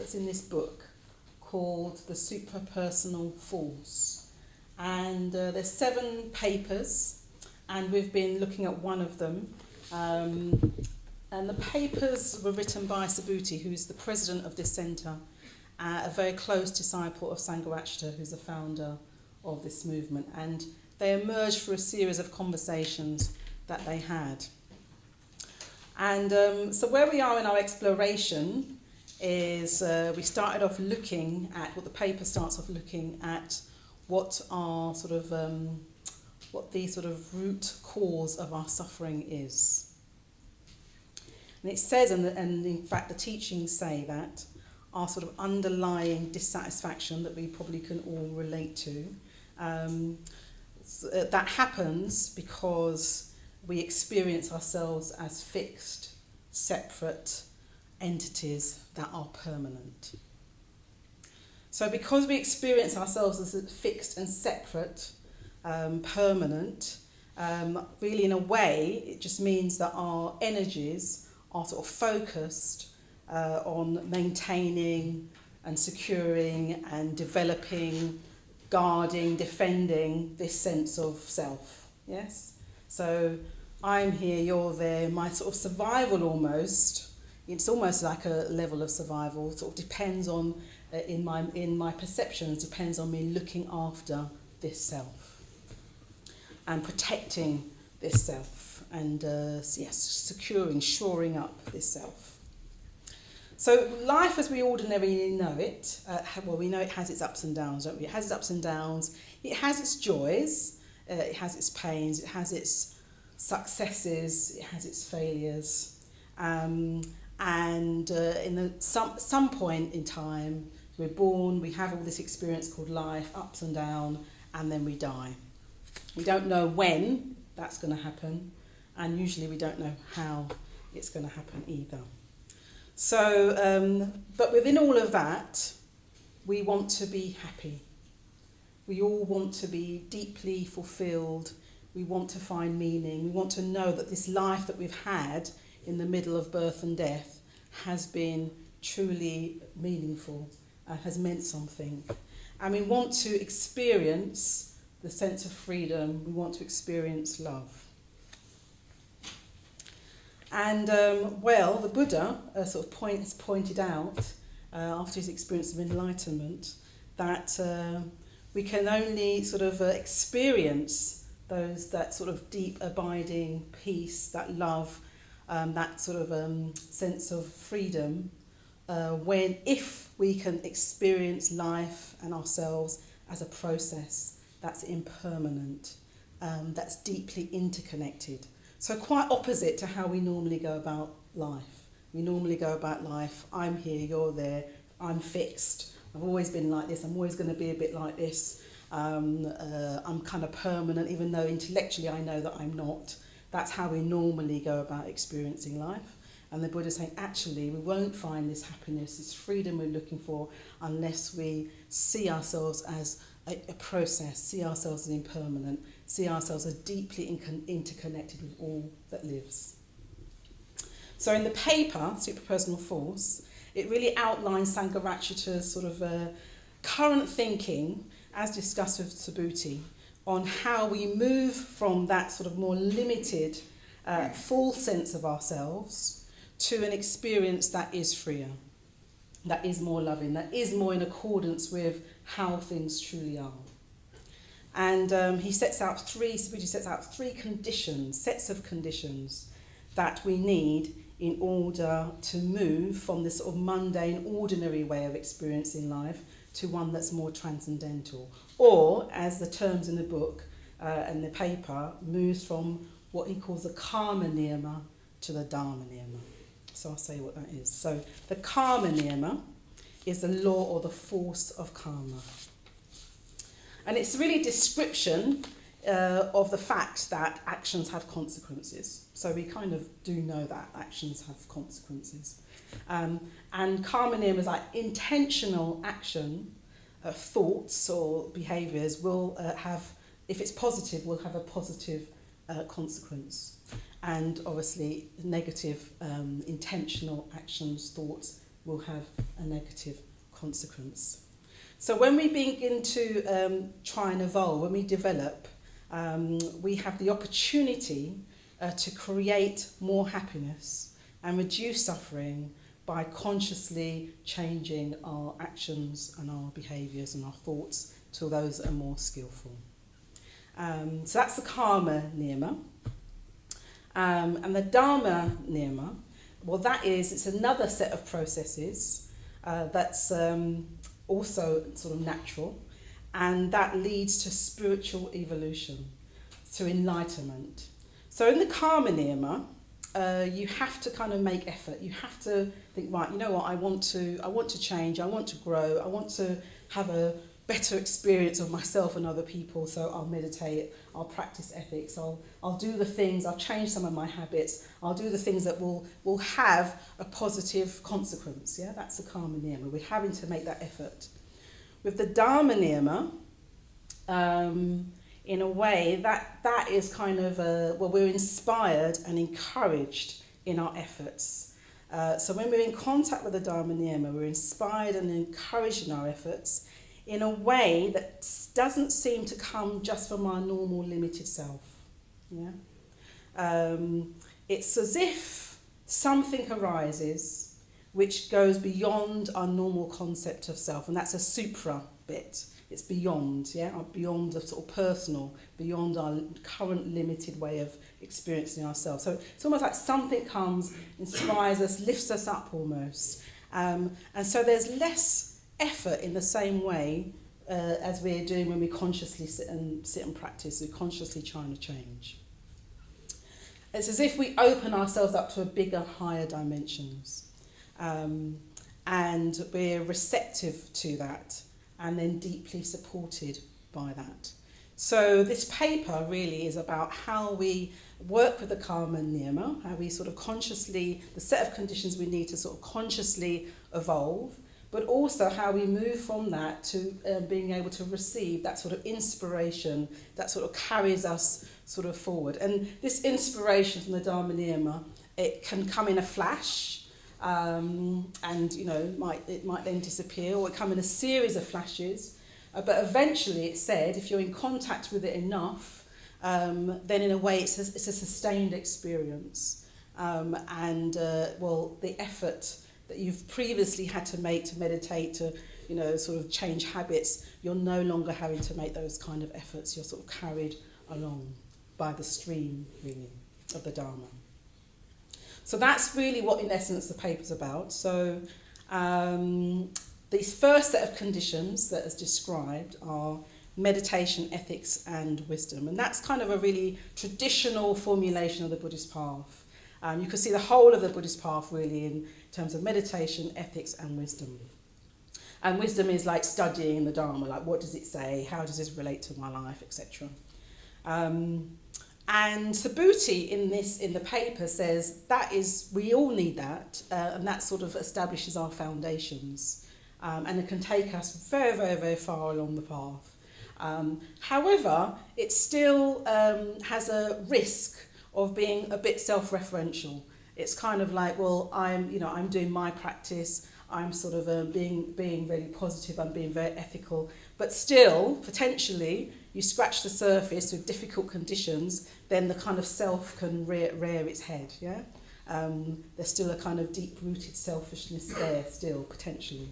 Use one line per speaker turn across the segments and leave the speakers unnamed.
that's in this book called The Suprapersonal Force. And there's 7 papers, and we've been looking at one of them. And the papers were written by Subhuti, who is the president of this centre, a very close disciple of Sangharakshita, who's the founder of this movement. And they emerged through a series of conversations that they had. And so where we are in our exploration is we started off looking at, what the paper starts off looking at, what are sort of what the sort of root cause of our suffering is. And it says, and in fact the teachings say that our sort of underlying dissatisfaction that we probably can all relate to, that happens because we experience ourselves as fixed, separate entities that are permanent. So because we experience ourselves as fixed and separate, permanent, really in a way it just means that our energies are sort of focused on maintaining and securing and developing, guarding, defending this sense of self. Yes? So I'm here, you're there, my sort of survival almost, it's almost like a level of survival, sort of depends on, in my perceptions, depends on me looking after this self and protecting this self and, securing, shoring up this self. So life as we ordinarily know it, we know it has its ups and downs, don't we? It has its ups and downs, it has its joys, it has its pains, it has its successes, it has its failures, and in some point in time, we're born, we have all this experience called life, ups and downs, and then we die. We don't know when that's going to happen, and usually we don't know how it's going to happen either. So, but within all of that, we want to be happy. We all want to be deeply fulfilled. We want to find meaning. We want to know that this life that we've had in the middle of birth and death has been truly meaningful, has meant something. And we want to experience the sense of freedom. We want to experience love. And, the Buddha sort of has pointed out, after his experience of enlightenment, that we can only sort of experience that sort of deep abiding peace, that love, that sort of sense of freedom, if we can experience life and ourselves as a process that's impermanent, that's deeply interconnected. So quite opposite to how we normally go about life. We normally go about life, I'm here, you're there, I'm fixed, I've always been like this, I'm always going to be a bit like this, I'm kind of permanent, even though intellectually I know that I'm not. That's how we normally go about experiencing life. And the Buddha is saying, actually, we won't find this happiness, this freedom we're looking for, unless we see ourselves as a process, see ourselves as impermanent, see ourselves as deeply interconnected with all that lives. So in the paper, Suprapersonal Force, it really outlines Sangharakshita's sort of current thinking, as discussed with Subhuti, on how we move from that sort of more limited, full sense of ourselves to an experience that is freer, that is more loving, that is more in accordance with how things truly are. And Subhuti sets out three conditions, sets of conditions that we need in order to move from this sort of mundane, ordinary way of experiencing life to one that's more transcendental. Or, as the terms in the book and the paper, moves from what he calls the karma niyama to the dharma niyama. So I'll say what that is. So the karma niyama is the law or the force of karma. And it's really a description of the fact that actions have consequences. So we kind of do know that actions have consequences. And karma niyama is like intentional action, thoughts or behaviours will have, if it's positive, will have a positive consequence. And obviously negative intentional actions, thoughts will have a negative consequence. So when we begin to try and evolve, when we develop, we have the opportunity to create more happiness and reduce suffering by consciously changing our actions and our behaviours and our thoughts to those that are more skillful. So that's the karma niyama. And the Dharma niyama, well, it's another set of processes that's also sort of natural, and that leads to spiritual evolution, to enlightenment. So in the karma niyama, you have to kind of make effort. You have to think, right, you know what, I want to change, I want to grow, I want to have a better experience of myself and other people, so I'll meditate, I'll practice ethics, I'll do the things, I'll change some of my habits, I'll do the things that will have a positive consequence. Yeah, that's the karma niyama. We're having to make that effort. With the Dharma niyama, in a way, that is kind of we're inspired and encouraged in our efforts. So when we're in contact with the Dharma niyama, we're inspired and encouraged in our efforts in a way that doesn't seem to come just from our normal limited self. Yeah, it's as if something arises which goes beyond our normal concept of self, and that's a Sutra bit. It's beyond, beyond the sort of personal, beyond our current limited way of experiencing ourselves. So it's almost like something comes, inspires us, lifts us up almost. And so there's less effort in the same way as we're doing when we consciously sit and practice. We're consciously trying to change. It's as if we open ourselves up to a bigger, higher dimensions. And we're receptive to that, and then deeply supported by that. So this paper really is about how we work with the karma niyama, how we sort of consciously, the set of conditions we need to sort of consciously evolve, but also how we move from that to being able to receive that sort of inspiration that sort of carries us sort of forward. And this inspiration from the Dharma niyama, it can come in a flash, and it might then disappear, or it come in a series of flashes, but eventually it's said if you're in contact with it enough, then in a way it's a sustained experience, the effort that you've previously had to make to meditate, to sort of change habits, you're no longer having to make those kind of efforts. You're sort of carried along by the stream really of the Dharma. So that's really what, in essence, the paper's about. So these first set of conditions that is described are meditation, ethics, and wisdom. And that's kind of a really traditional formulation of the Buddhist path. You can see the whole of the Buddhist path really in terms of meditation, ethics, and wisdom. And wisdom is like studying the Dharma, like what does it say, how does this relate to my life, etc. And Subhuti in the paper says we all need that, and that sort of establishes our foundations, and it can take us very, very, very far along the path. However, it still has a risk of being a bit self-referential. It's kind of like, well, I'm doing my practice, I'm sort of being really positive, I'm being very ethical, but still, potentially, you scratch the surface with difficult conditions, then the kind of self can rear its head, yeah? There's still a kind of deep-rooted selfishness there still, potentially.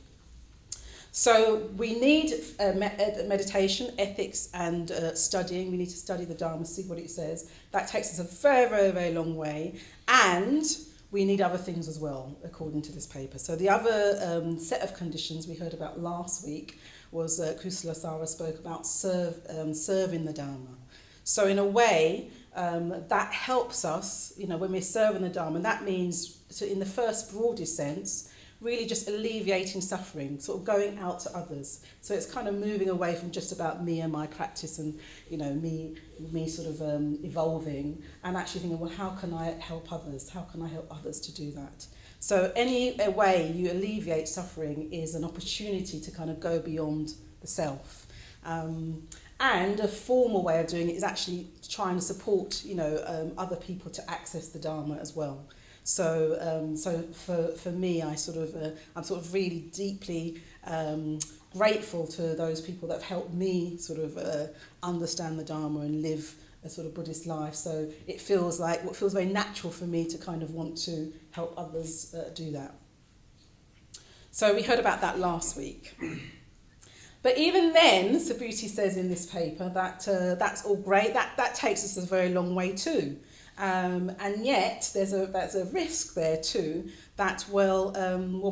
So we need meditation, ethics, and studying. We need to study the Dharma, see what it says. That takes us a very, very, very long way. And we need other things as well, according to this paper. So the other set of conditions we heard about last week was Kusala Sara spoke about serving the Dharma. So in a way, that helps us, when we're serving the Dharma. And that means, so in the first broadest sense, really just alleviating suffering, sort of going out to others. So it's kind of moving away from just about me and my practice and, me sort of evolving, and actually thinking, well, how can I help others? How can I help others to do that? So any way you alleviate suffering is an opportunity to kind of go beyond the self. And a formal way of doing it is actually trying to support, other people to access the Dharma as well. So for me, I'm sort of really deeply grateful to those people that have helped me sort of understand the Dharma and live a sort of Buddhist life. So it feels very natural for me to kind of want to help others do that. So we heard about that last week. But even then, Subhuti says in this paper that that's all great. That takes us a very long way too. And yet there's a risk there too that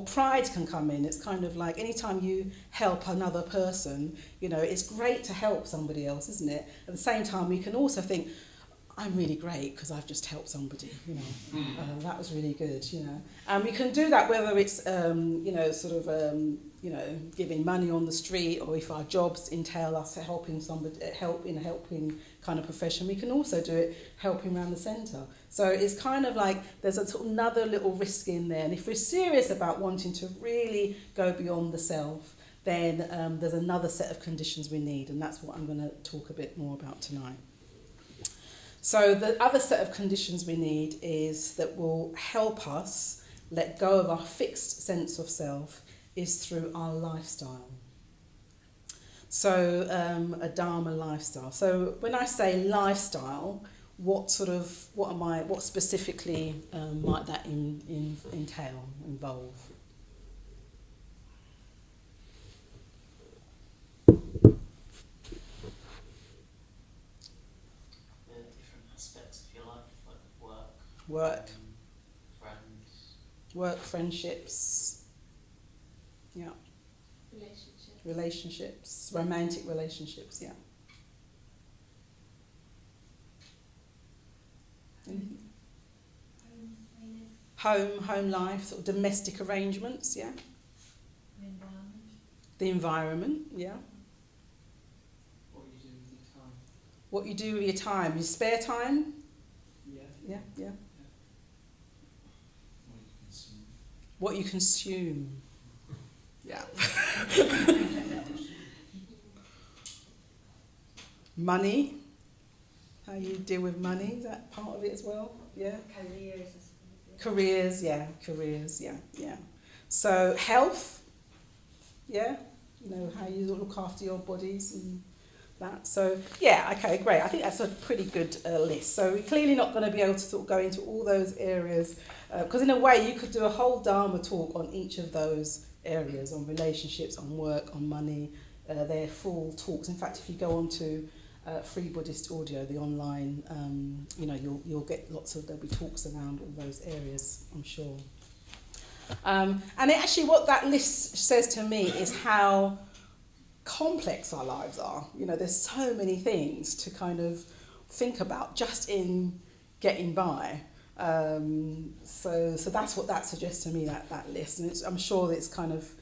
pride can come in. It's kind of like anytime you help another person, it's great to help somebody else, isn't it? At the same time, we can also think, I'm really great because I've just helped somebody, that was really good, And we can do that whether it's, giving money on the street, or if our jobs entail us helping somebody, helping kind of profession. We can also do it helping around the centre. So it's kind of like there's a sort of another little risk in there. And if we're serious about wanting to really go beyond the self, then there's another set of conditions we need, and that's what I'm going to talk a bit more about tonight. So the other set of conditions we need is that will help us let go of our fixed sense of self is through our lifestyle. So a Dharma lifestyle. So when I say lifestyle, what specifically might that involve? Work, friendships, yeah. Relationships, romantic relationships, yeah. Home life, sort of domestic arrangements, yeah. The environment, yeah. What you do with your time, your spare time. Yeah. What you consume. Yeah. Money. How you deal with money, is that part of it as well? Yeah. Careers, yeah. So health. Yeah. How you look after your bodies and that. So yeah, okay, great. I think that's a pretty good list. So we're clearly not going to be able to sort of go into all those areas because in a way you could do a whole Dharma talk on each of those areas, on relationships, on work, on money. They're full talks. In fact, if you go on to Free Buddhist Audio, the online, you'll get there'll be talks around all those areas, I'm sure. And what that list says to me is how complex our lives are. There's so many things to kind of think about just in getting by. So that's what that suggests to me, that list. And I'm sure it's kind of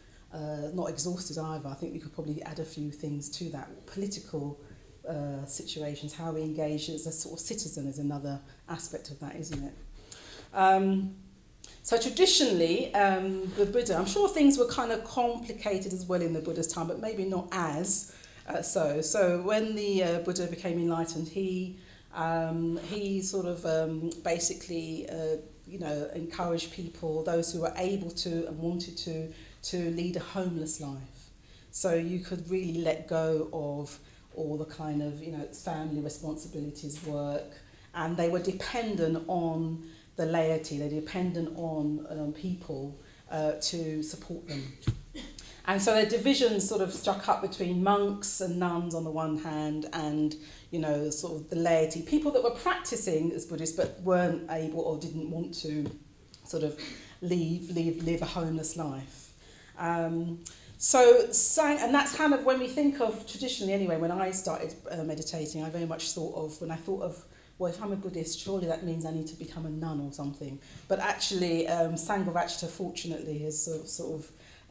not exhausted either. I think we could probably add a few things to that. Political situations, how we engage as a sort of citizen is another aspect of that, isn't it? So traditionally, the Buddha, I'm sure things were kind of complicated as well in the Buddha's time, but maybe not as so. So when the Buddha became enlightened, he sort of basically, encouraged people, those who were able to and wanted to lead a homeless life. So you could really let go of all the kind of, family responsibilities, work, and they were dependent on the laity, they're dependent on people to support them. And so the divisions sort of struck up between monks and nuns on the one hand and, sort of the laity, people that were practicing as Buddhists but weren't able or didn't want to sort of live a homeless life. And that's kind of when we think of, traditionally anyway, when I started meditating, I very much thought of, well, if I'm a Buddhist, surely that means I need to become a nun or something. But actually, Sanghavachita, fortunately, has sort of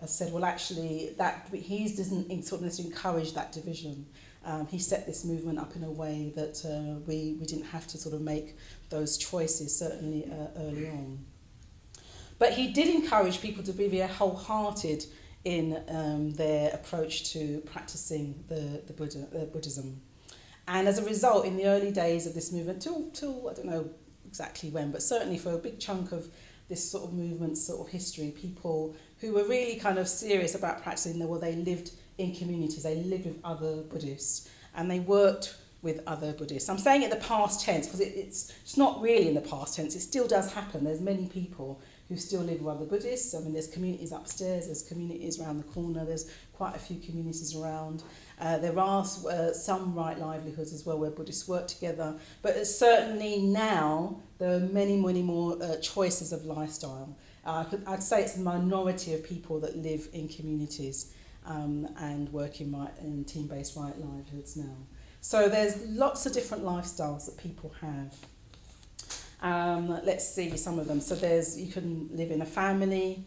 said, well, actually, that he doesn't sort of necessarily encourage that division. He set this movement up in a way that we didn't have to sort of make those choices, certainly early on. But he did encourage people to be very wholehearted in their approach to practicing the Buddhism. And as a result, in the early days of this movement, till I don't know exactly when, but certainly for a big chunk of this sort of movement's sort of history. People who were really kind of serious about practicing, well, they lived in communities, they lived with other Buddhists, and they worked with other Buddhists. I'm saying it in the past tense because it's not really in the past tense. It still does happen. There's many people who still live with other Buddhists. I mean, there's communities upstairs, there's communities around the corner, there's quite a few communities around. There are some right livelihoods as well where Buddhists work together, but certainly now there are many, many more choices of lifestyle. I'd say it's a minority of people that live in communities and work in team-based right livelihoods now. So there's lots of different lifestyles that people have. Let's see some of them. So you can live in a family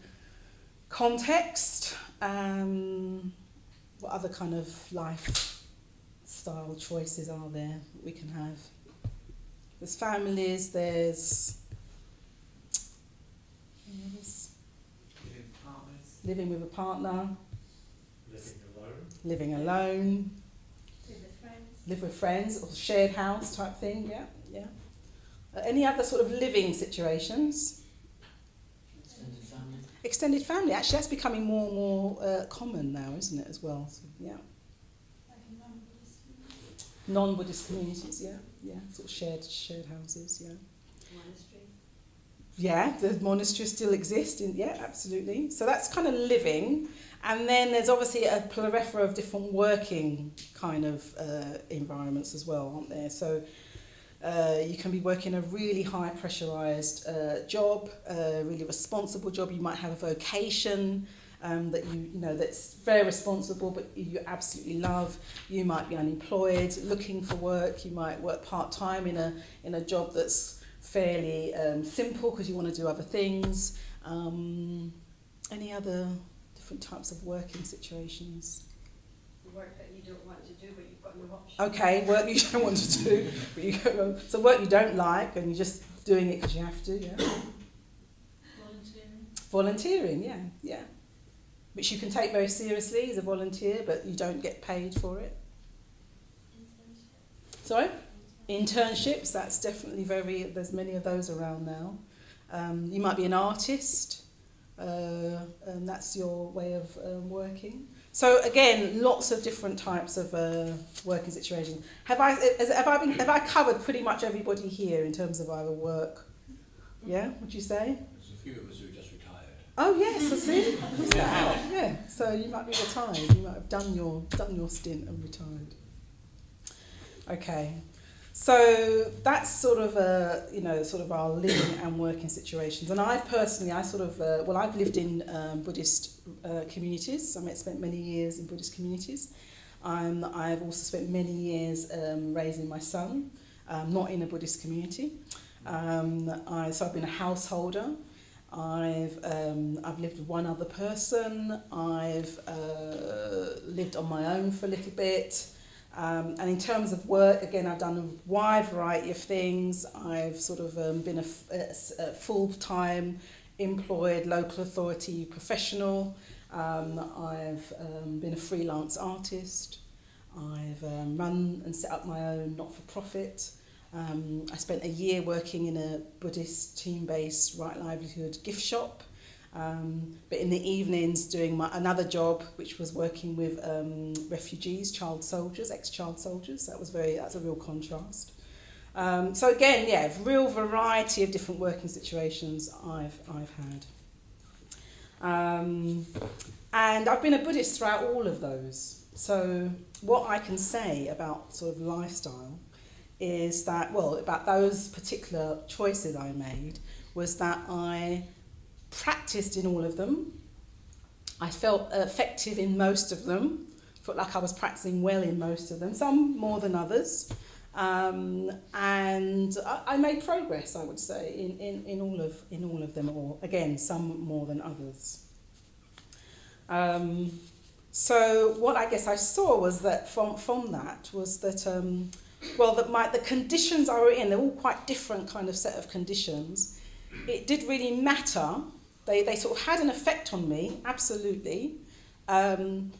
context. What other kind of lifestyle choices are there that we can have? There's families, there's living with a partner, living alone, live with friends, or shared house type thing, yeah. Any other sort of living situations? Extended family, actually that's becoming more and more common now, isn't it, as well? So, yeah. Non-Buddhist communities, yeah. Sort of shared houses, yeah.
Monastery.
Yeah, the monasteries still exist, yeah, absolutely. So that's kind of living. And then there's obviously a plethora of different working kind of environments as well, aren't there? So you can be working a really high pressurized job, a really responsible job. You might have a vocation that you know that's very responsible, but you absolutely love. You might be unemployed, looking for work. You might work part-time in a job that's fairly simple because you want to do other things. Any other different types of working situations?
Work that you don't want to do, but you've got no option.
Okay, work you don't want to do, but so work you don't like, and you're just doing it because you have to, yeah. Volunteering, yeah. Which you can take very seriously as a volunteer, but you don't get paid for it. Sorry? Internships, that's definitely there's many of those around now. You might be an artist, and that's your way of working. So again, lots of different types of working situations. Have I covered pretty much everybody here in terms of either work? Yeah, would you say?
There's a few of us who just retired.
Oh yes, I see. Who's that? Yeah. So you might be retired. You might have done your stint and retired. Okay. So that's sort of sort of our living and working situations. And I've lived in Buddhist communities. I spent many years in Buddhist communities. I've also spent many years raising my son, not in a Buddhist community. So I've been a householder. I've lived with one other person. I've lived on my own for a little bit. And in terms of work, again, I've done a wide variety of things. I've sort of been a full-time employed local authority professional. I've been a freelance artist. I've run and set up my own not-for-profit. I spent a year working in a Buddhist team-based right livelihood gift shop. But in the evenings doing another job, which was working with refugees, child soldiers, ex-child soldiers. That's a real contrast. So again, yeah, real variety of different working situations I've had. And I've been a Buddhist throughout all of those. So what I can say about sort of lifestyle is that, about those particular choices I made, was that I practiced in all of them. I felt effective in most of them. Felt like I was practicing well in most of them, some more than others. And I made progress, I would say, in all of them, or again, some more than others. So what I guess I saw was that from that was that the conditions I were in, they're all quite different kind of set of conditions. It did really matter. They sort of had an effect on me, absolutely. And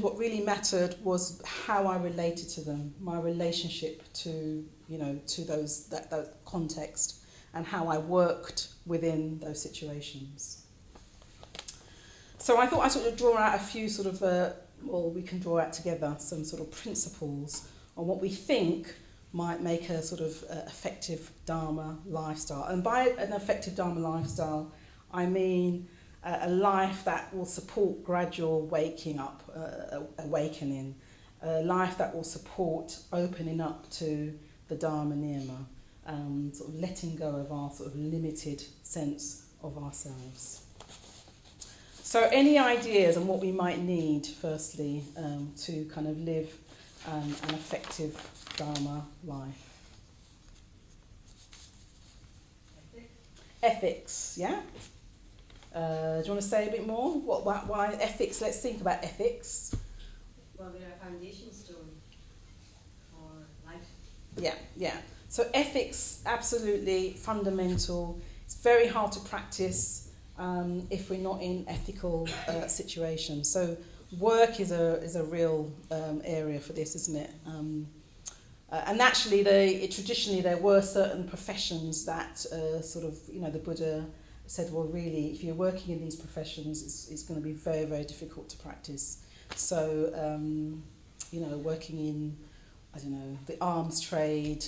what really mattered was how I related to them, my relationship to that context, and how I worked within those situations. So I thought I'd sort of draw out a few sort of, or we can draw out together some sort of principles on what we think might make a sort of effective Dharma lifestyle. And by an effective Dharma lifestyle, I mean a life that will support gradual waking up, awakening, a life that will support opening up to the Dharma Nirma, sort of letting go of our sort of limited sense of ourselves. So any ideas on what we might need, firstly, to kind of live an effective Dharma life? Ethics, yeah? Do you want to say a bit more? Why ethics? Let's think about ethics.
Well, they're a foundation stone for life.
Yeah. So ethics, absolutely fundamental. It's very hard to practice if we're not in ethical situations. So work is a real area for this, isn't it? And actually, traditionally there were certain professions that sort of, the Buddha said, well, really, if you're working in these professions, it's going to be very, very difficult to practice. So, working in, the arms trade,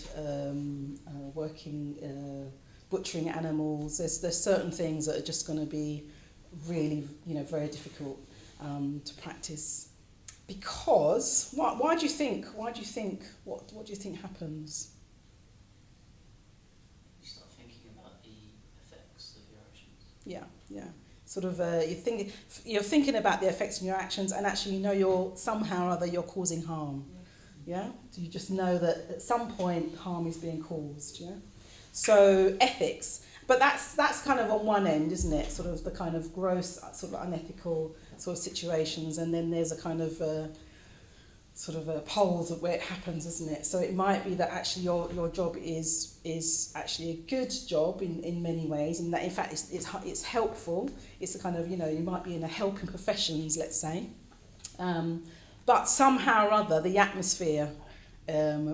butchering animals, there's certain things that are just going to be really, very difficult to practice. Because, why do you think, what do you think happens?
You start thinking about the effects of your actions.
Yeah. Sort of, you're thinking about the effects of your actions, and actually, you're somehow or other you're causing harm. Yeah. So you just know that at some point harm is being caused. Yeah. So ethics, but that's kind of on one end, isn't it? Sort of the kind of gross, sort of unethical sort of situations, and then there's a kind of poles of where it happens, isn't it? So it might be that actually your job is actually a good job in many ways, and that in fact it's helpful. It's a kind of, you might be in a helping professions, let's say, but somehow or other the atmosphere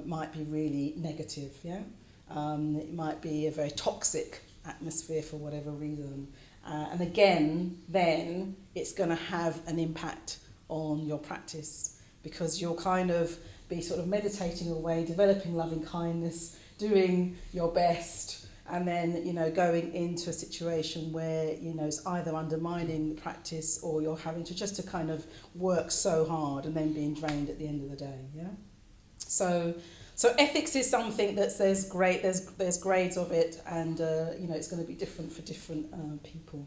might be really negative. Yeah, it might be a very toxic atmosphere for whatever reason, and again, then it's going to have an impact on your practice, because you'll kind of be sort of meditating away, developing loving kindness, doing your best, and then, going into a situation where, it's either undermining the practice, or you're having to kind of work so hard and then being drained at the end of the day, yeah? So ethics is something that there's grades of it, and, it's going to be different for different people.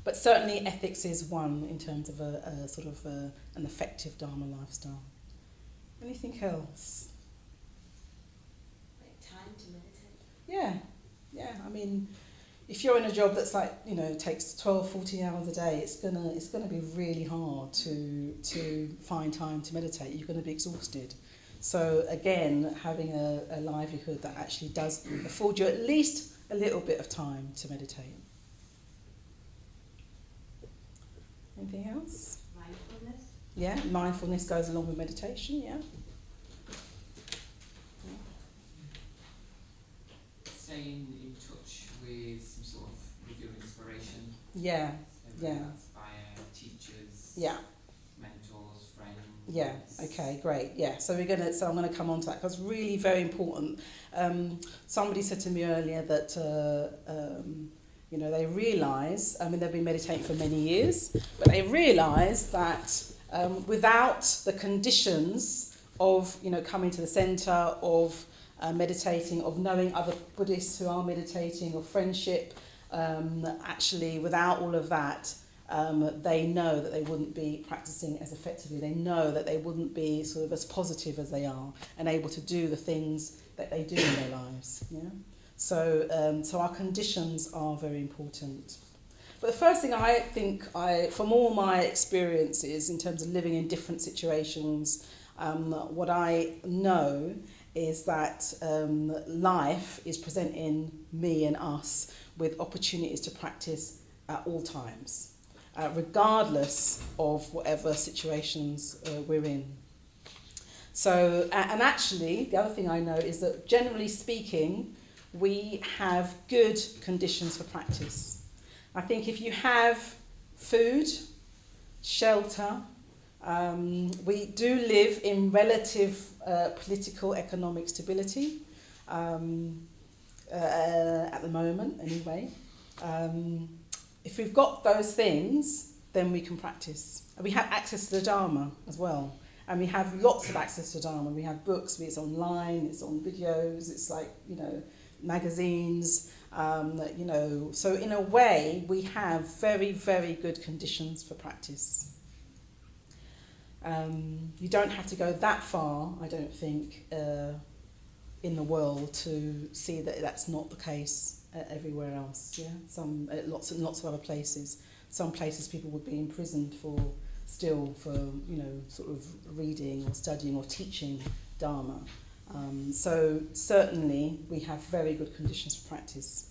But certainly ethics is one in terms of an effective Dharma lifestyle. Anything else?
Like time to meditate.
Yeah. I mean, if you're in a job that's like, takes 12, 14 hours a day, it's gonna be really hard to find time to meditate. You're gonna be exhausted. So again, having a livelihood that actually does afford you at least a little bit of time to meditate. Anything else?
Mindfulness.
Yeah, mindfulness goes along with meditation, yeah.
Staying in touch with some sort of with your inspiration.
Yeah,
So
yeah.
that's via teachers,
Yeah.
mentors, friends.
Yeah. Okay. Great. Yeah. So I'm going to come on to that, because really very important. Somebody said to me earlier that they realise. I mean, they've been meditating for many years, but they realise that without the conditions of coming to the centre, of meditating, of knowing other Buddhists who are meditating, of friendship, actually without all of that. They know that they wouldn't be practicing as effectively. They know that they wouldn't be sort of as positive as they are and able to do the things that they do in their lives. Yeah. So our conditions are very important. But the first thing I think, from all my experiences in terms of living in different situations, what I know is that life is presenting me and us with opportunities to practice at all times. Regardless of whatever situations we're in. So, and actually, the other thing I know is that generally speaking, we have good conditions for practice. I think if you have food, shelter, we do live in relative political economic stability at the moment anyway. If we've got those things, then we can practice. We have access to the Dharma as well. And we have lots of access to Dharma. We have books, it's online, it's on videos, it's like, magazines, So in a way, we have very, very good conditions for practice. You don't have to go that far, I don't think, in the world to see that that's not the case everywhere else. Yeah, lots and lots of other places. Some places people would be imprisoned for sort of reading or studying or teaching Dharma. So certainly we have very good conditions for practice.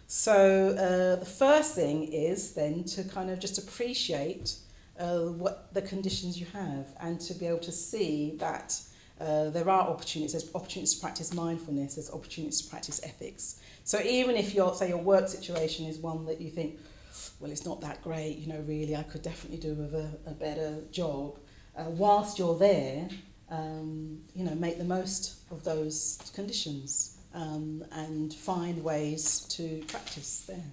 So the first thing is then to kind of just appreciate what the conditions you have, and to be able to see that there are opportunities. There's opportunities to practice mindfulness, there's opportunities to practice ethics. So even if your work situation is one that you think, well, it's not that great, really, I could definitely do with a better job, whilst you're there, make the most of those conditions and find ways to practice there.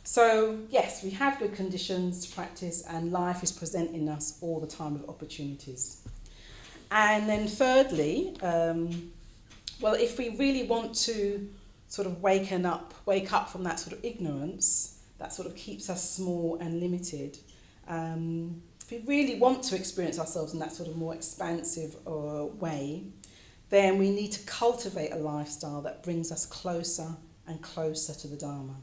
So, yes, we have good conditions to practice, and life is presenting us all the time with opportunities. And then thirdly, if we really want to sort of wake up from that sort of ignorance that sort of keeps us small and limited, if we really want to experience ourselves in that sort of more expansive way, then we need to cultivate a lifestyle that brings us closer and closer to the Dharma.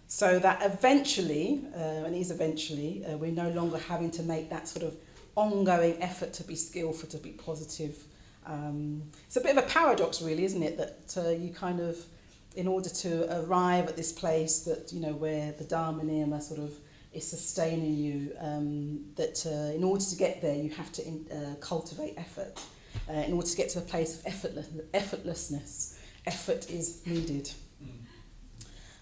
So that eventually, and it is eventually, we're no longer having to make that sort of ongoing effort to be skillful, to be positive. It's a bit of a paradox, really, isn't it? That you kind of, in order to arrive at this place that, where the Dharma Niyama sort of is sustaining you, in order to get there, you have to cultivate effort. In order to get to a place of effortlessness, effort is needed.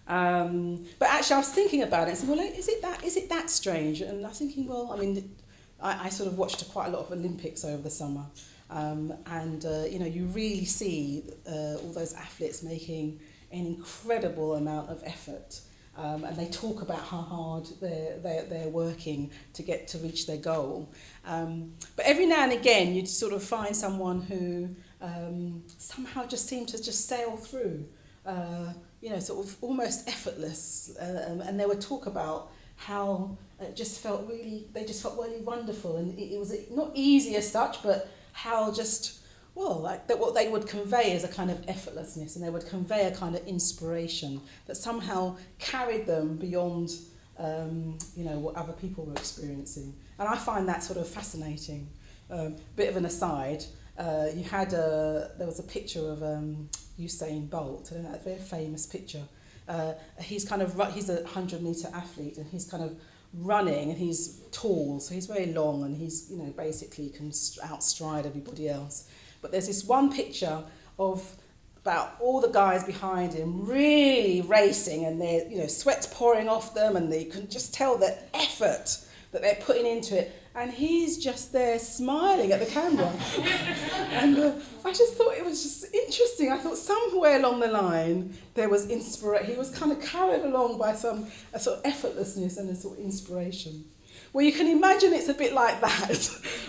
But actually, I was thinking about it and said, well, is it that strange? And I was thinking, well, I mean, I sort of watched quite a lot of Olympics over the summer, and you really see all those athletes making an incredible amount of effort, and they talk about how hard they're working to reach their goal. But every now and again, you'd sort of find someone who somehow just seemed to just sail through. Sort of almost effortless, and they would talk about how they just felt really wonderful, and it was not easy as such, but how what they would convey is a kind of effortlessness, and they would convey a kind of inspiration that somehow carried them beyond what other people were experiencing. And I find that sort of fascinating. Bit of an aside, there was a picture of Usain Bolt, a very famous picture. He's a 100-meter athlete, and he's kind of running, and he's tall, so he's very long, and he's basically can outstride everybody else. But there's this one picture of about all the guys behind him really racing, and they're sweat's pouring off them, and they can just tell the effort that they're putting into it. And he's just there smiling at the camera. And I just thought it was just interesting. I thought somewhere along the line there was inspiration. He was kind of carried along by a sort of effortlessness and a sort of inspiration. Well, you can imagine it's a bit like that,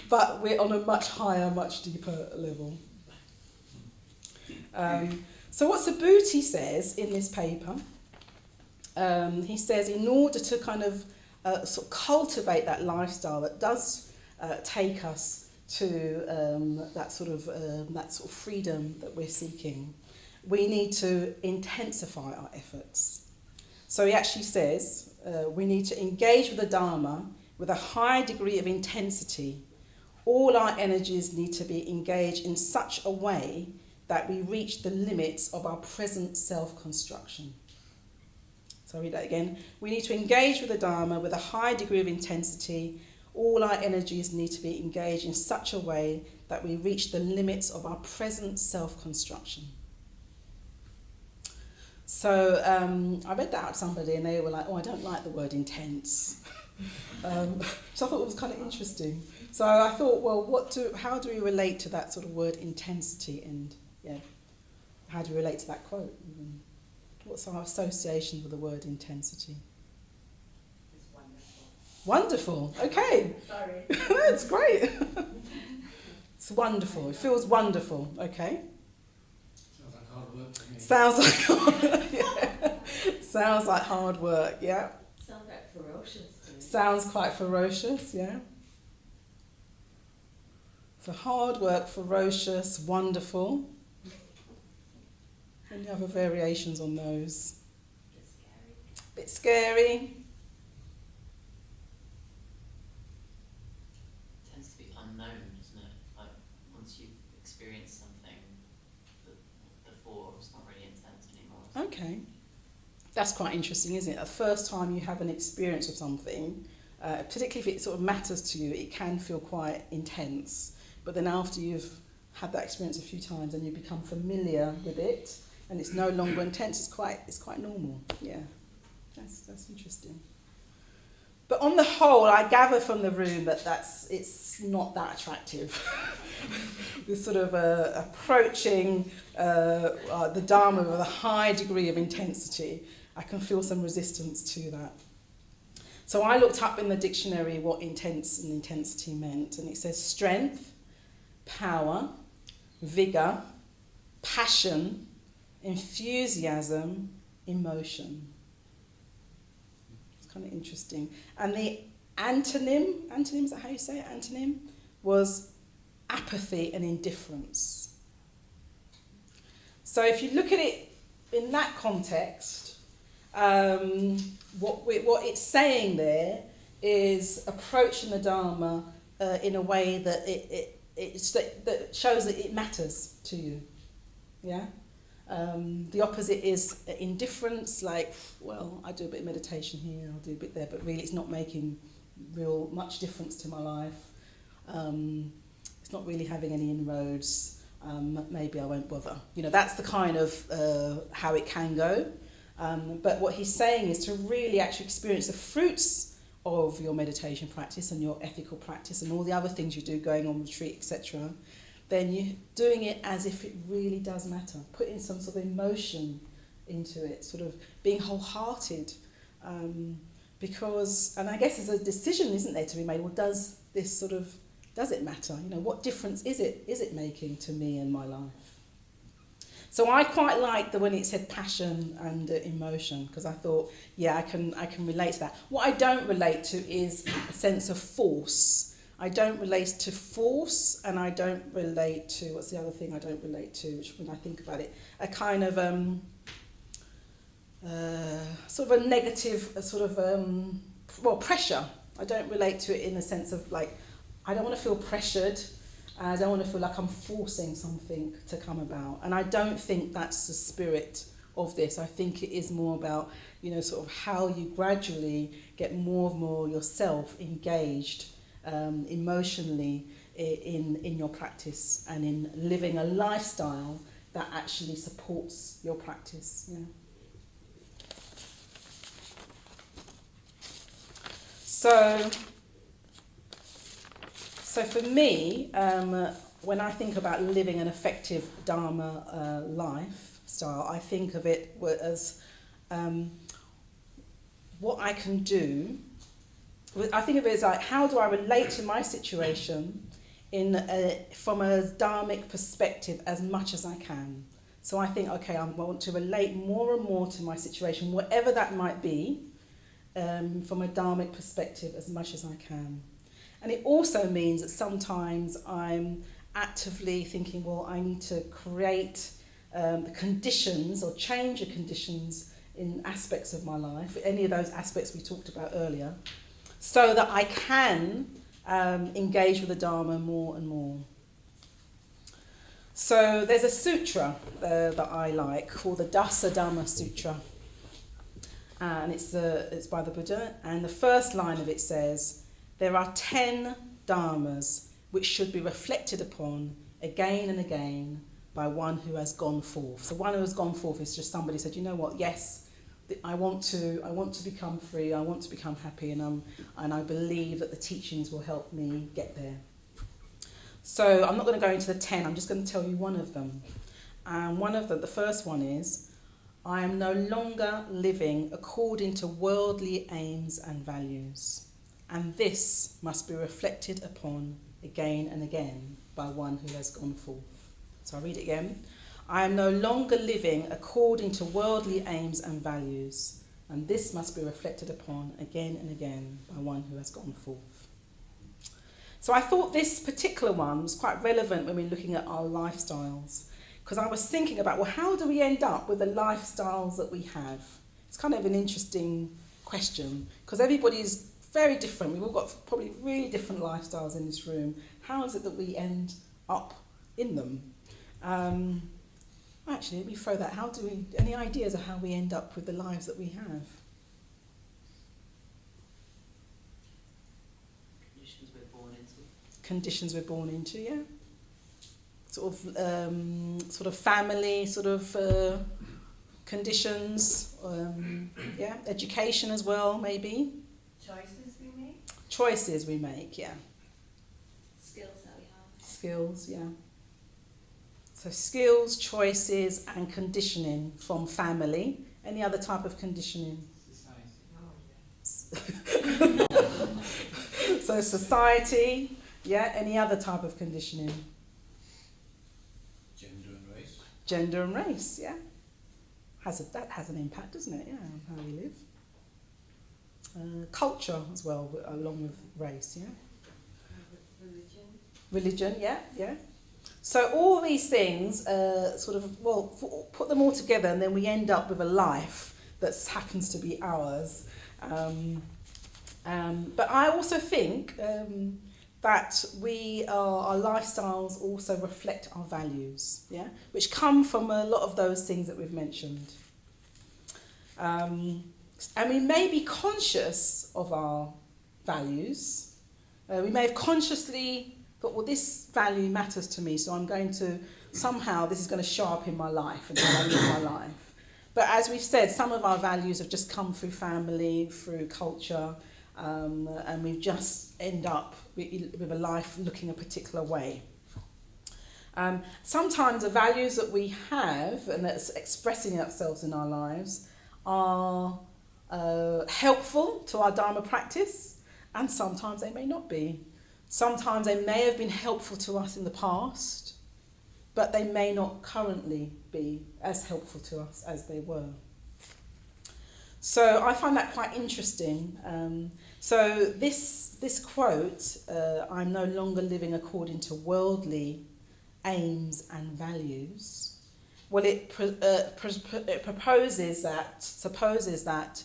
but we're on a much higher, much deeper level. So what Subhuti says in this paper, he says in order to kind of sort of cultivate that lifestyle that does take us to that sort of freedom that we're seeking, we need to intensify our efforts. So he actually says we need to engage with the Dharma with a high degree of intensity. All our energies need to be engaged in such a way that we reach the limits of our present self-construction. So I'll read that again. We need to engage with the Dharma with a high degree of intensity. all our energies need to be engaged in such a way that we reach the limits of our present self-construction. So I read that out to somebody and they were like, oh, I don't like the word intense. So I thought it was kind of interesting. So I thought, well, how do we relate to that sort of word intensity, and how do we relate to that quote? What's our association with the word intensity?
It's wonderful.
Wonderful, okay.
Sorry.
That's great. It's wonderful, it feels wonderful, okay.
Sounds like hard work for me.
Sounds like Sounds like hard work, yeah.
Sounds like ferocious too.
Sounds quite ferocious, yeah. So hard work, ferocious, wonderful. Any other variations on those?
It's scary.
Bit scary.
Tends to be unknown, doesn't it? Like once you've experienced something before, it's not really intense anymore.
Okay. That's quite interesting, isn't it? The first time you have an experience of something, particularly if it sort of matters to you, it can feel quite intense. But then after you've had that experience a few times and you become familiar with it, and it's no longer intense, it's quite normal. Yeah, that's interesting. But on the whole, I gather from the room that it's not that attractive. This sort of approaching the Dharma with a high degree of intensity. I can feel some resistance to that. So I looked up in the dictionary what intense and intensity meant, and it says strength, power, vigour, passion, enthusiasm, emotion. It's kind of interesting. And the antonym, is that how you say it? Antonym was apathy and indifference. So if you look at it in that context, what it's saying there is approaching the Dharma in a way that that shows that it matters to you. Yeah. The opposite is indifference, like, well, I do a bit of meditation here, I'll do a bit there, but really it's not making much difference to my life. It's not really having any inroads. Maybe I won't bother. That's the kind of how it can go. But what he's saying is to really actually experience the fruits of your meditation practice and your ethical practice and all the other things you do going on retreat, etc., then you're doing it as if it really does matter, putting some sort of emotion into it, sort of being wholehearted. Because, and I guess there's a decision, isn't there, to be made, well, does it matter? What difference is it making to me and my life? So I quite liked when it said passion and emotion, because I thought, yeah, I can relate to that. What I don't relate to is a sense of force. I don't relate to force, and I don't relate to, what's the other thing I don't relate to, which when I think about it, a kind of sort of a negative, pressure. I don't relate to it in the sense of like, I don't want to feel pressured. I don't want to feel like I'm forcing something to come about. And I don't think that's the spirit of this. I think it is more about, sort of how you gradually get more and more yourself engaged emotionally in your practice and in living a lifestyle that actually supports your practice. Yeah. So for me, when I think about living an effective Dharma lifestyle, I think of it as what I can do. I think of it as like, how do I relate to my situation from a Dharmic perspective as much as I can. So I think, okay, I want to relate more and more to my situation, whatever that might be, from a Dharmic perspective as much as I can. And it also means that sometimes I'm actively thinking, well, I need to create the conditions or change the conditions in aspects of my life, any of those aspects we talked about earlier, so that I can engage with the Dharma more and more. So there's a sutra that I like called the Dhamma Sutra, and it's by the Buddha, and the first line of it says, there are 10 dharmas which should be reflected upon again and again by one who has gone forth. So one who has gone forth is just somebody who said, you know what, yes, I want to become free, I want to become happy, and I believe that the teachings will help me get there. So I'm not going to go into the 10, I'm just going to tell you one of them. And one of them, the first one is, I am no longer living according to worldly aims and values. And this must be reflected upon again and again by one who has gone forth. So I'll read it again. I am no longer living according to worldly aims and values, and this must be reflected upon again and again by one who has gone forth. So I thought this particular one was quite relevant when we're looking at our lifestyles, because I was thinking about, well, how do we end up with the lifestyles that we have? It's kind of an interesting question, because everybody's very different. We've all got probably really different lifestyles in this room. How is it that we end up in them? Actually, let me throw that. Any ideas of how we end up with the lives that we have?
Conditions we're born into.
Conditions we're born into, yeah. Sort of family, conditions, yeah. Education as well, maybe.
Choices we make.
Choices we make, yeah.
Skills that we have.
Skills, yeah. So skills, choices, and conditioning from family. Any other type of conditioning?
Society.
Oh, yeah.
So society, yeah. Any other type of conditioning?
Gender and race.
Gender and race, yeah. That has an impact, doesn't it? Yeah, on how we live. Culture as well, along with race, yeah.
Religion.
Religion, yeah, yeah. So all these things, put them all together, and then we end up with a life that happens to be ours. But I also think that our lifestyles also reflect our values, yeah, which come from a lot of those things that we've mentioned. And we may be conscious of our values. We may have consciously thought, well, this value matters to me, so I'm going to, somehow this is going to show up in my life and how I live my life. But as we've said, some of our values have just come through family, through culture, and we just end up with a life looking a particular way. Sometimes the values that we have and that's expressing ourselves in our lives are helpful to our Dharma practice, and sometimes they may not be. Sometimes they may have been helpful to us in the past, but they may not currently be as helpful to us as they were. So I find that quite interesting. So this quote, I'm no longer living according to worldly aims and values. Well, it supposes that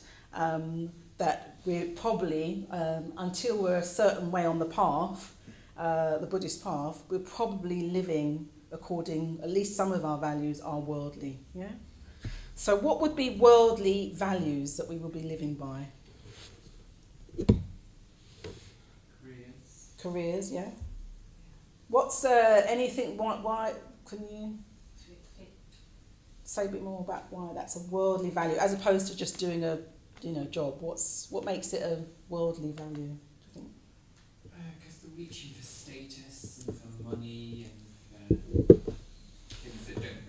we're probably, until we're a certain way on the path, the Buddhist path, we're probably living according, at least some of our values are worldly. Yeah. So what would be worldly values that we will be living by? Careers, yeah. What's anything? Why can you say a bit more about why that's a worldly value as opposed to just doing a job? What makes it a worldly value? Do you think?
Because they're reaching for status and for money and things that don't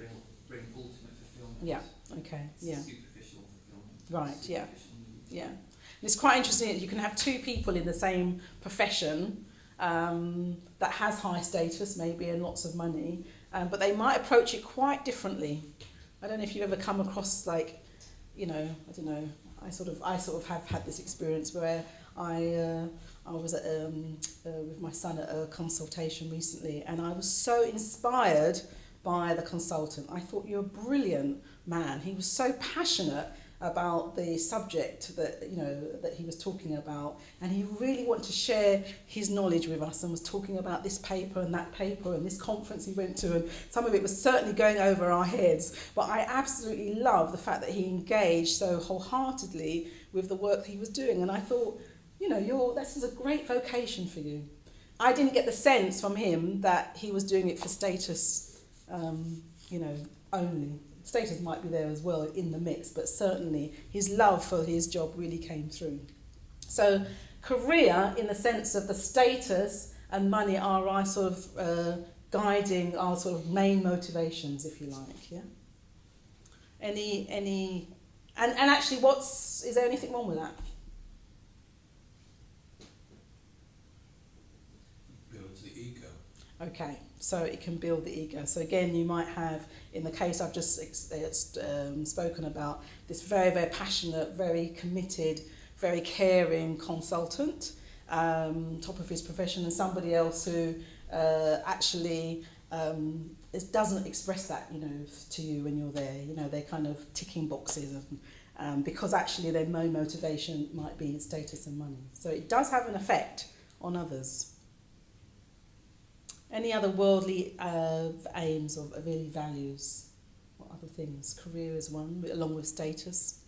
bring ultimate fulfillment.
Yeah. Okay.
It's
Yeah.
superficial fulfillment.
Right. Yeah.
Superficial needs.
Yeah. And it's quite interesting that you can have two people in the same profession that has high status maybe and lots of money, but they might approach it quite differently. I don't know if you've ever come across I don't know. I sort of have had this experience where I was with my son at a consultation recently, and I was so inspired by the consultant. I thought, you're a brilliant man. He was so passionate about the subject that he was talking about, and he really wanted to share his knowledge with us and was talking about this paper and that paper and this conference he went to, and some of it was certainly going over our heads, but I absolutely love the fact that he engaged so wholeheartedly with the work that he was doing. And I thought, this is a great vocation for you. I didn't get the sense from him that he was doing it for status, only. Status might be there as well in the mix, but certainly his love for his job really came through. So career, in the sense of the status and money, are our sort of guiding, our sort of main motivations, if you like. Yeah. And actually, is there anything wrong with that?
Builds the ego.
Okay, so it can build the ego. So again, you might have, in the case I've just spoken about, this very, very passionate, very committed, very caring consultant, top of his profession, and somebody else who actually doesn't express that, to you when you're there. They're kind of ticking boxes, because actually their main motivation might be status and money. So it does have an effect on others. Any other worldly aims or really values? What other things? Career is one, along with status.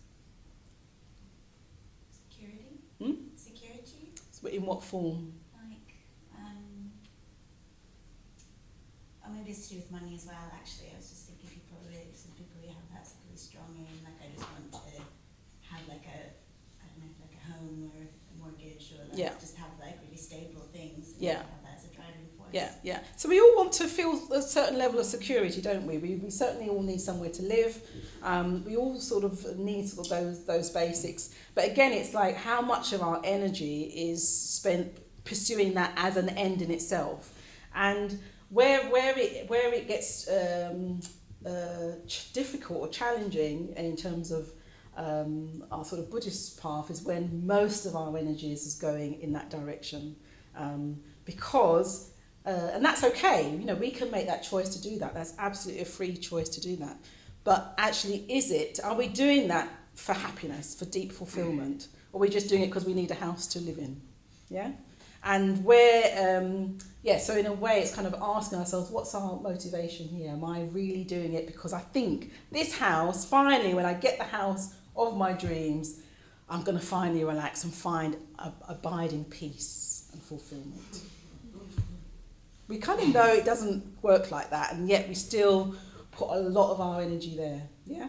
Security? Security?
So in what form?
Like, maybe it's to do with money as well, actually. I was just thinking some people really have that really strong aim, like I just want to have like a home or a mortgage, or just have like really stable things. And have that as a driving force. Yeah. So we all want to feel a certain level of security, don't we? We certainly all need somewhere to live. We all sort of need sort of those basics. But again, it's like how much of our energy is spent pursuing that as an end in itself, and where it gets difficult or challenging in terms of our sort of Buddhist path is when most of our energies is going in that direction, because and that's okay. We can make that choice to do that. That's absolutely a free choice to do that. But actually, are we doing that for happiness, for deep fulfillment, or are we just doing it because we need a house to live in? Yeah. And so in a way, it's kind of asking ourselves, what's our motivation here? Am I really doing it because I think this house, finally, when I get the house of my dreams, I'm going to finally relax and find abiding peace and fulfillment? We kind of know it doesn't work like that, and yet we still put a lot of our energy there. Yeah.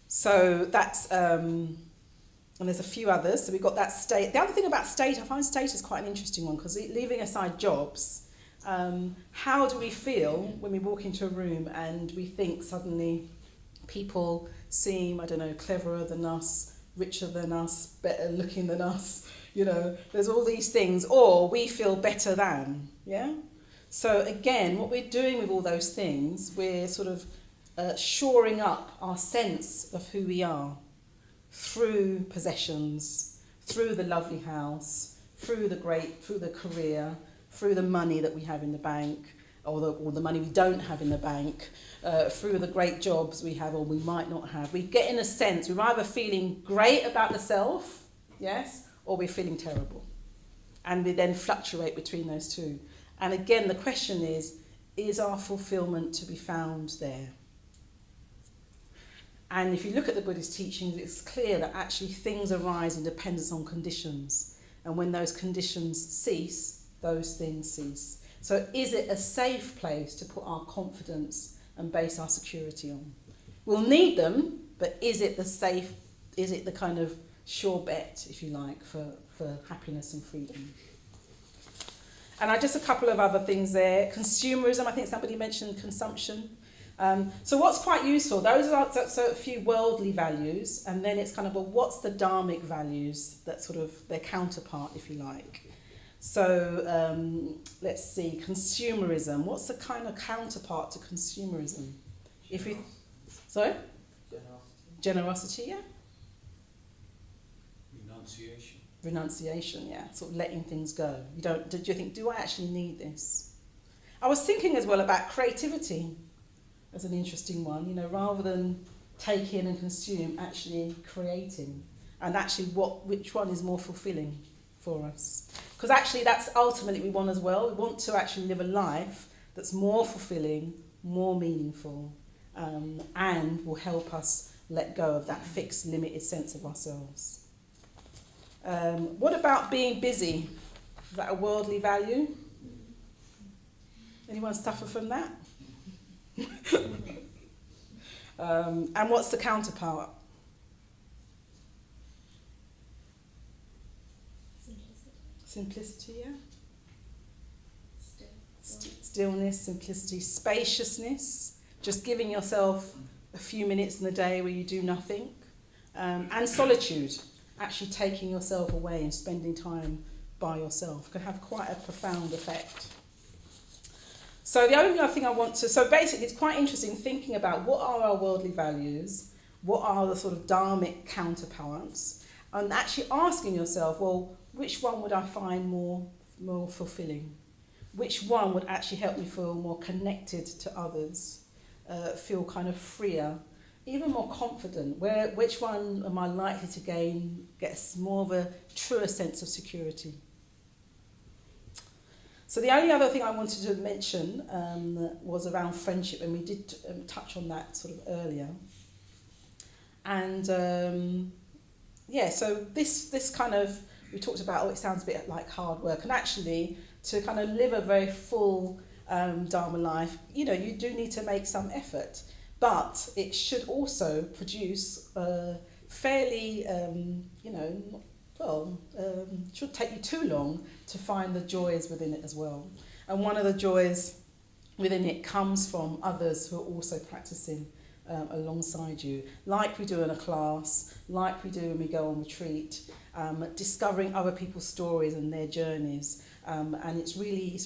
So that's and there's a few others. So we've got that state. The other thing about state, I find state is quite an interesting one, because leaving aside jobs, how do we feel when we walk into a room and we think suddenly people seem, cleverer than us, richer than us, better looking than us, there's all these things, or we feel better than, yeah? So again, what we're doing with all those things, we're sort of shoring up our sense of who we are, through possessions, through the lovely house, through the career, through the money that we have in the bank, or the money we don't have in the bank, through the great jobs we have or we might not have. We get in a sense, we're either feeling great about the self, yes, or we're feeling terrible. And we then fluctuate between those two. And again, the question is our fulfillment to be found there? And if you look at the Buddhist teachings, it's clear that actually things arise in dependence on conditions. And when those conditions cease, those things cease. So is it a safe place to put our confidence and base our security on? We'll need them, but is it the kind of sure bet, if you like, for happiness and freedom? And just a couple of other things there. Consumerism, I think somebody mentioned consumption. So what's quite useful, those are a few worldly values, and then it's kind of, what's the dharmic values, that sort of their counterpart, if you like. So let's see, consumerism, what's the kind of counterpart to consumerism? Sorry? Generosity, yeah. Renunciation, yeah, sort of letting things go. Do you think, do I actually need this? I was thinking as well about creativity as an interesting one, rather than take in and consume, actually creating, and actually which one is more fulfilling for us? Because actually that's ultimately we want as well. We want to actually live a life that's more fulfilling, more meaningful, and will help us let go of that fixed, limited sense of ourselves.
What about being busy? Is that a worldly value? Anyone suffer from that? And what's the counterpart? Simplicity, yeah? Stillness, simplicity, spaciousness, just giving yourself a few minutes in the day where you do nothing. And solitude, actually taking yourself away and spending time by yourself can have quite a profound effect. So the only other thing I want to... So basically it's quite interesting thinking about what are our worldly values, what are the sort of dharmic counterparts, and actually asking yourself, well, which one would I find more fulfilling? Which one would actually help me feel more connected to others, feel kind of freer, even more confident? Which one am I likely to get more of a truer sense of security? So the only other thing I wanted to mention was around friendship, and we did touch on that sort of earlier. And so this kind of, we talked about, it sounds a bit like hard work, and actually to kind of live a very full Dharma life, you do need to make some effort, but it should also produce fairly, shouldn't take you too long to find the joys within it as well. And one of the joys within it comes from others who are also practicing alongside you, like we do in a class, like we do when we go on retreat, discovering other people's stories and their journeys. And it's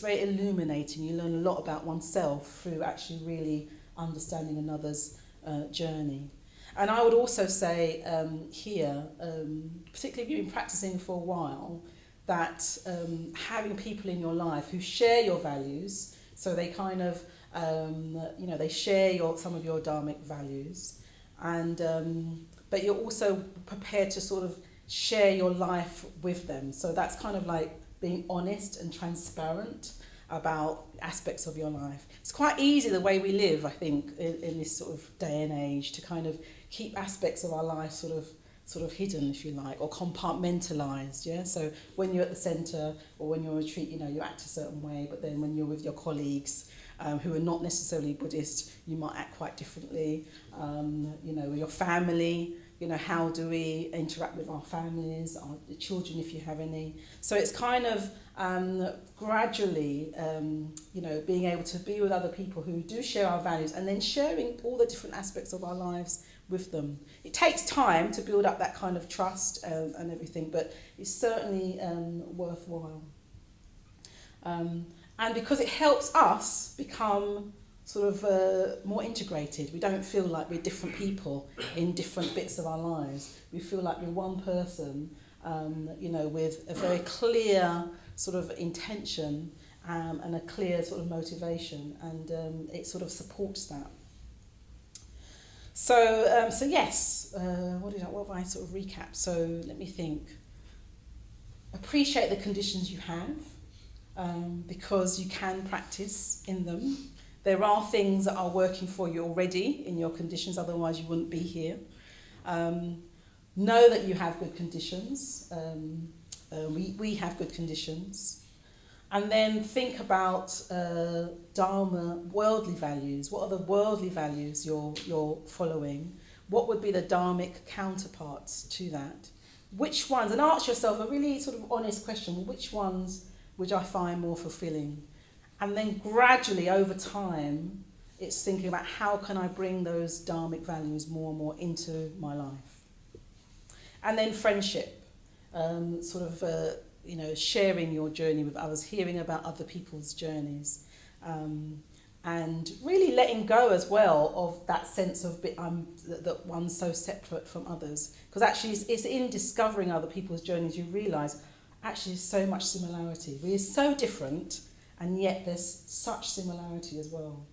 very illuminating. You learn a lot about oneself through actually really understanding another's journey. And I would also say here, particularly if you've been practicing for a while, that having people in your life who share your values, so they kind of, they share some of your dharmic values, and but you're also prepared to sort of share your life with them. So that's kind of like being honest and transparent about aspects of your life. It's quite easy the way we live, I think, in this sort of day and age, to kind of keep aspects of our life sort of hidden, if you like, or compartmentalised. Yeah. So when you're at the centre or when you're on retreat, you act a certain way, but then when you're with your colleagues who are not necessarily Buddhist, you might act quite differently. With your family, how do we interact with our families, our children, if you have any. So it's kind of gradually, being able to be with other people who do share our values, and then sharing all the different aspects of our lives with them. It takes time to build up that kind of trust and everything, but it's certainly worthwhile. And because it helps us become sort of more integrated. We don't feel like we're different people in different bits of our lives. We feel like we're one person, with a very clear sort of intention and a clear sort of motivation, and it sort of supports that. So yes, what have I sort of recapped? So let me think. Appreciate the conditions you have, because you can practice in them. There are things that are working for you already in your conditions, otherwise you wouldn't be here. Know that you have good conditions. We have good conditions. And then think about Dharma, worldly values. What are the worldly values you're following? What would be the dharmic counterparts to that? Which ones, and ask yourself a really sort of honest question, which ones would I find more fulfilling? And then gradually, over time, it's thinking about how can I bring those dharmic values more and more into my life. And then friendship, sharing your journey with others, hearing about other people's journeys, and really letting go as well of that sense of that one's so separate from others. Because actually, it's in discovering other people's journeys you realise actually there's so much similarity. We're so different, and yet there's such similarity as well.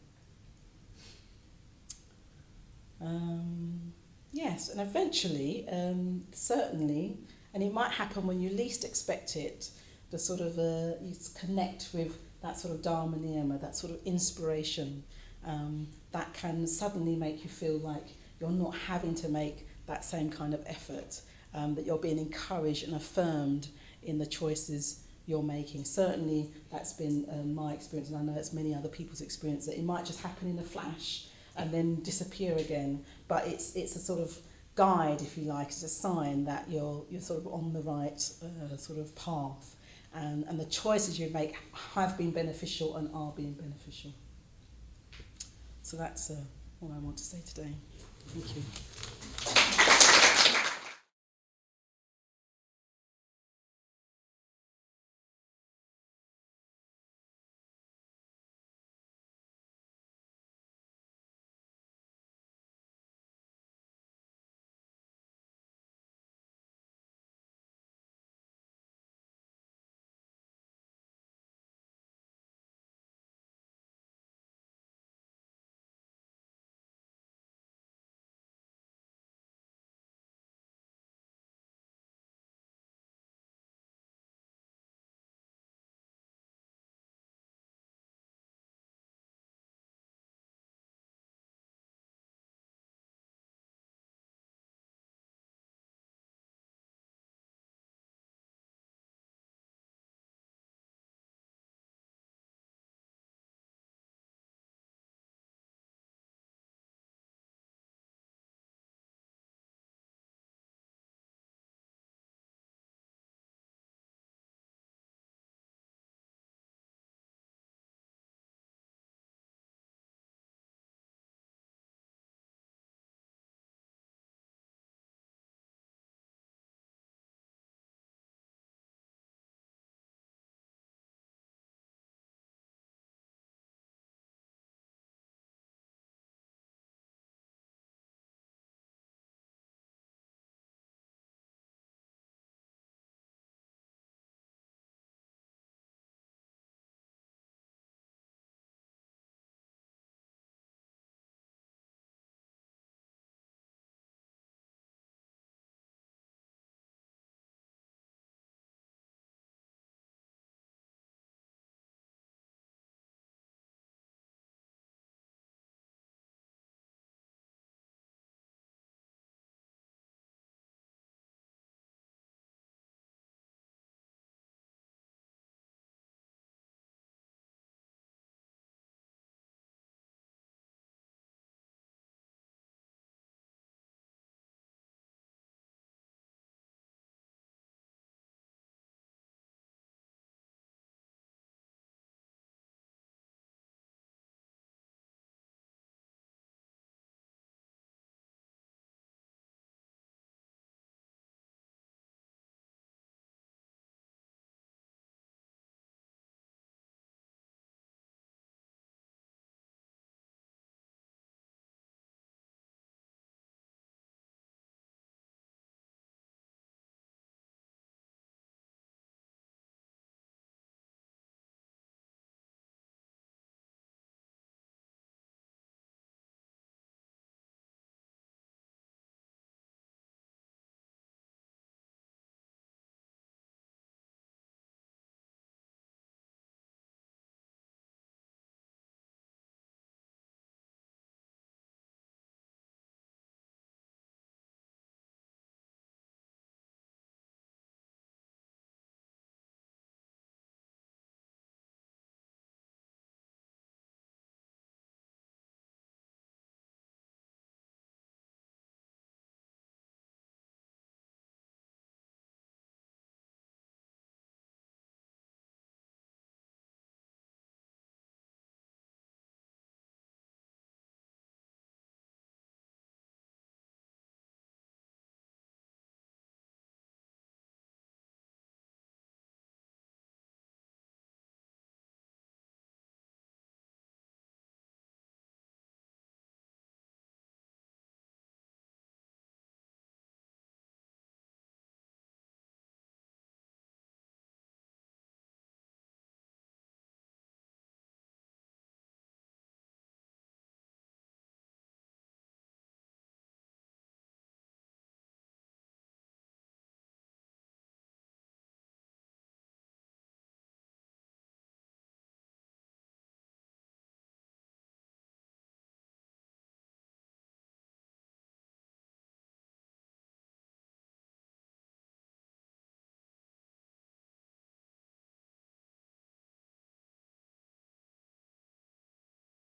Yes, and eventually, certainly, and it might happen when you least expect it, the sort of you connect with that sort of Dharma niyama, that sort of inspiration, that can suddenly make you feel like you're not having to make that same kind of effort, that you're being encouraged and affirmed in the choices you're making. Certainly that's been my experience, and I know it's many other people's experience, that it might just happen in a flash and then disappear again, but it's a sort of guide, if you like, it's a sign that you're sort of on the right sort of path, and the choices you make have been beneficial and are being beneficial. So that's all I want to say today. Thank you.